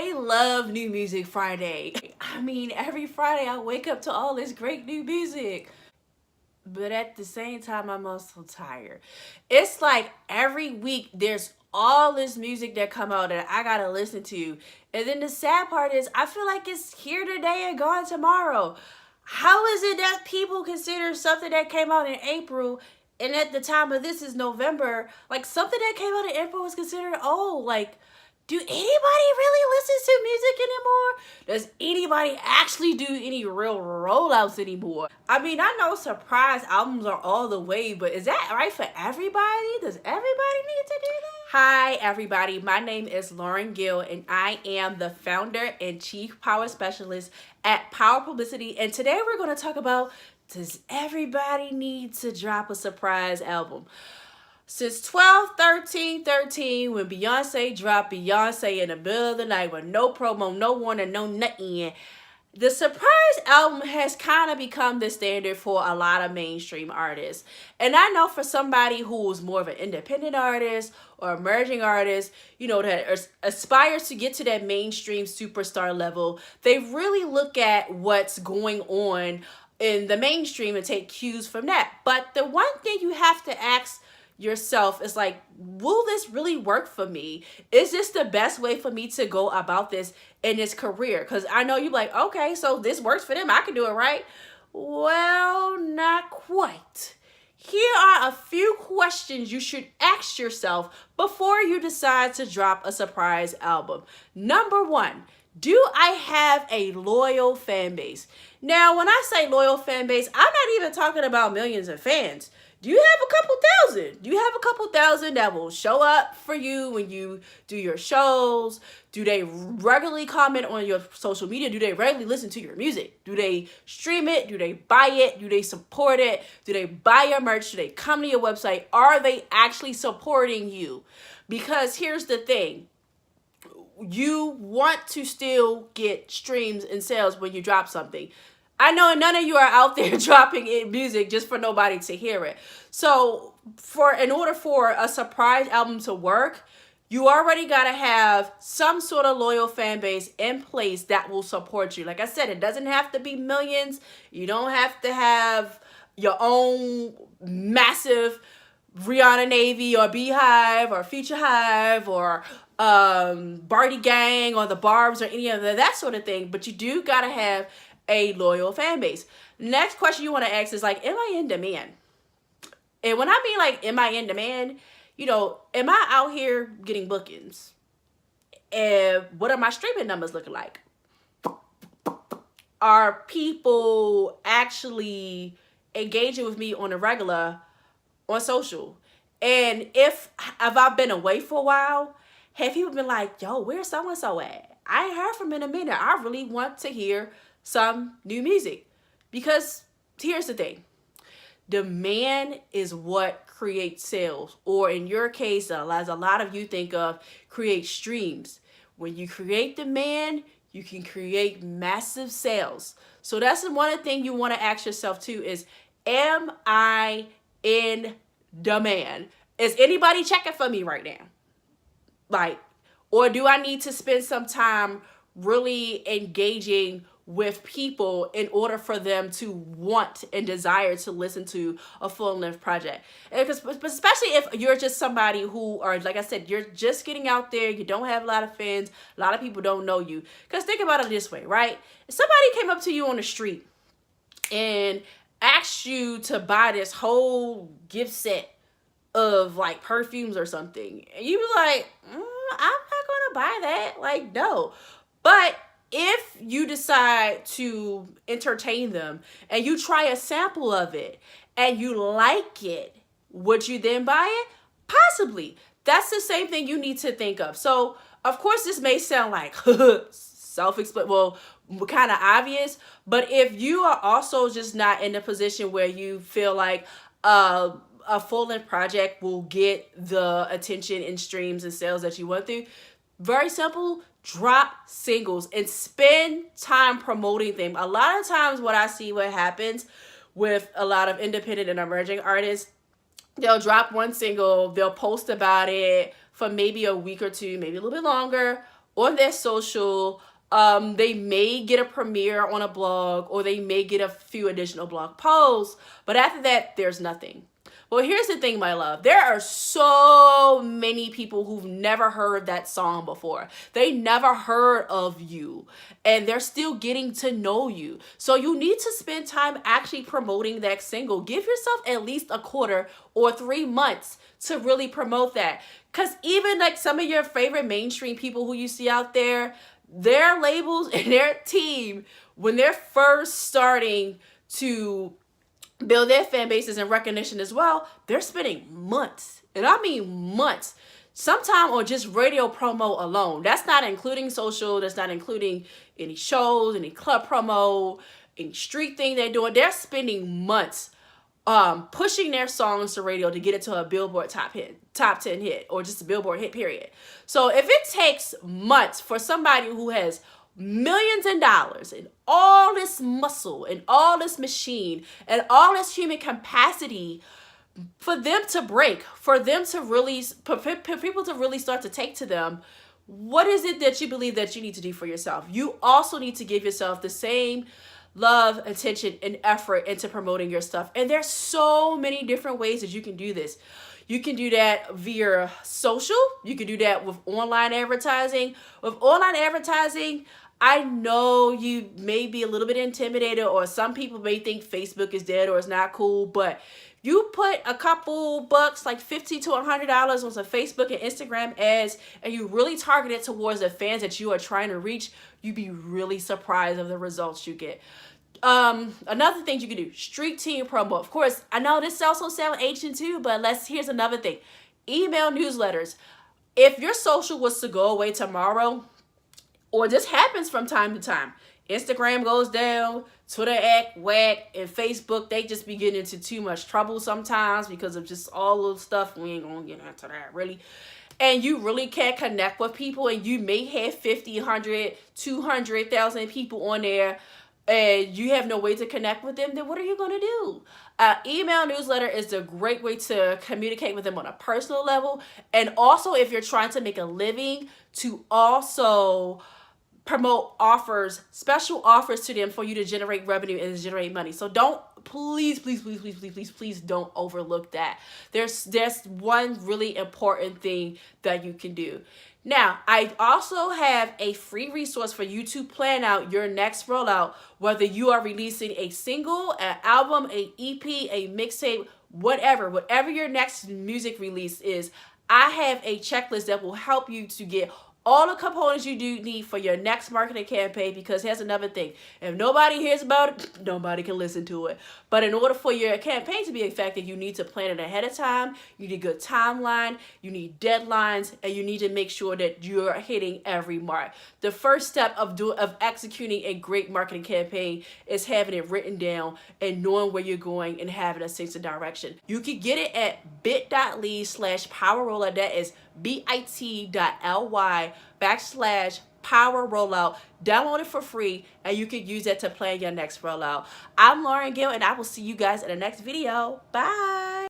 I love New Music Friday. I mean, every Friday I wake up to all this great new music. But at the same time, I'm also tired. It's like every week there's all this music that come out that I gotta listen to. And then the sad part is I feel like it's here today and gone tomorrow. How is it that people consider something that came out in April and at the time of this is November, like something that came out in April was considered old? Like, do anybody really listen to music anymore? Does anybody actually do any real rollouts anymore? I mean, I know surprise albums are all the way, but is that right for everybody? Does everybody need to do that? Hi, everybody. My name is Lauren Gill, and I am the founder and chief power specialist at Power Publicity. And today we're going to talk about, does everybody need to drop a surprise album? Since 12/13/13, when Beyonce dropped Beyonce in the middle of the night with no promo, no warning, no nothing, the surprise album has kind of become the standard for a lot of mainstream artists. And I know for somebody who's more of an independent artist or emerging artist, you know, that aspires to get to that mainstream superstar level, they really look at what's going on in the mainstream and take cues from that. But the one thing you have to ask yourself is like, will this really work for me? Is this the best way for me to go about this in this career? Because I know you're like, okay, so this works for them, I can do it, right? Well, not quite. Here are a few questions you should ask yourself before you decide to drop a surprise album. Number one, do I have a loyal fan base? Now, when I say loyal fan base, I'm not even talking about millions of fans. Do you have a couple thousand? Do you have a couple thousand that will show up for you when you do your shows? Do they regularly comment on your social media? Do they regularly listen to your music? Do they stream it? Do they buy it? Do they support it? Do they buy your merch? Do they come to your website? Are they actually supporting you? Because here's the thing. You want to still get streams and sales when you drop something. I know none of you are out there dropping music just for nobody to hear it. So in order for a surprise album to work, you already got to have some sort of loyal fan base in place that will support you. Like I said, it doesn't have to be millions. You don't have to have your own massive Rihanna Navy or Beehive or Future Hive or Barty Gang or the Barbs or any of that sort of thing. But you do got to have a loyal fan base. Next question you want to ask is like, am I in demand? And when I mean like, am I in demand? You know, am I out here getting bookings? And what are my streaming numbers looking like? Are people actually engaging with me on a regular on social? And if I've been away for a while, have people been like, yo, where's so-and-so at? I ain't heard from him in a minute. I really want to hear some new music. Because here's the thing. Demand is what creates sales. Or in your case, as a lot of you think of, create streams. When you create demand, you can create massive sales. So that's one thing you want to ask yourself too is, am I in demand? Is anybody checking for me right now? Like, or do I need to spend some time really engaging with people in order for them to want and desire to listen to a full-length project? And especially if you're just somebody who, or like I said, you're just getting out there, you don't have a lot of fans, a lot of people don't know you. Because think about it this way, right? If somebody came up to you on the street and asked you to buy this whole gift set of like perfumes or something, and you be like, I'm not gonna buy that. Like, no. But if you decide to entertain them and you try a sample of it and you like it, would you then buy it? Possibly. That's the same thing you need to think of. So, of course, this may sound like self-explanatory, well, kind of obvious, but if you are also just not in a position where you feel like a full-length project will get the attention and streams and sales that you want to, very simple, drop singles and spend time promoting them. A lot of times what I see what happens with a lot of independent and emerging artists, they'll drop one single, they'll post about it for maybe a week or two, maybe a little bit longer, on their social. They may get a premiere on a blog, or they may get a few additional blog posts, but after that, there's nothing. Well, here's the thing, my love. There are so many people who've never heard that song before. They never heard of you, and they're still getting to know you. So you need to spend time actually promoting that single. Give yourself at least a quarter or 3 months to really promote that. Because even like some of your favorite mainstream people who you see out there, their labels and their team, when they're first starting to build their fan bases and recognition as well, they're spending months, and I mean months, sometime on just radio promo alone. That's not including social, that's not including any shows, any club promo, any street thing they're doing. They're spending months pushing their songs to radio to get it to a Billboard top 10 hit, or just a Billboard hit, period. So if it takes months for somebody who has millions in dollars and all this muscle and all this machine and all this human capacity, for them to break, for them to really, for people to really start to take to them, what is it that you believe that you need to do for yourself? You also need to give yourself the same love, attention, and effort into promoting your stuff. And there's so many different ways that you can do this. You can do that via social. You can do that with online advertising. With online advertising, I know you may be a little bit intimidated, or some people may think Facebook is dead or it's not cool, but you put a couple bucks, like $50 to $100 on some Facebook and Instagram ads, and you really target it towards the fans that you are trying to reach, you'd be really surprised of the results you get. Another thing you can do, street team promo. Of course, I know this also sounds ancient too, but here's another thing. Email newsletters. If your social was to go away tomorrow, or this happens from time to time, Instagram goes down, Twitter act whack, and Facebook, they just be getting into too much trouble sometimes because of just all the stuff. We ain't gonna get into that really. And you really can't connect with people, and you may have 50, 100, 200,000 people on there, and you have no way to connect with them, then what are you going to do? Email newsletter is a great way to communicate with them on a personal level. And also, if you're trying to make a living, to also promote offers, special offers to them for you to generate revenue and generate money. So don't, please don't overlook that. There's one really important thing that you can do. Now, I also have a free resource for you to plan out your next rollout, whether you are releasing a single, an album, a EP, a mixtape, whatever your next music release is. I have a checklist that will help you to get all the components you do need for your next marketing campaign, because here's another thing. If nobody hears about it, nobody can listen to it. But in order for your campaign to be effective, you need to plan it ahead of time. You need a good timeline. You need deadlines, and you need to make sure that you're hitting every mark. The first step of executing a great marketing campaign is having it written down and knowing where you're going and having a sense of direction. You can get it at bit.ly/powerroller. That is bit.ly/power rollout. Download it for free, and you can use that to plan your next rollout. I'm Lauren Gill, and I will see you guys in the next video. Bye.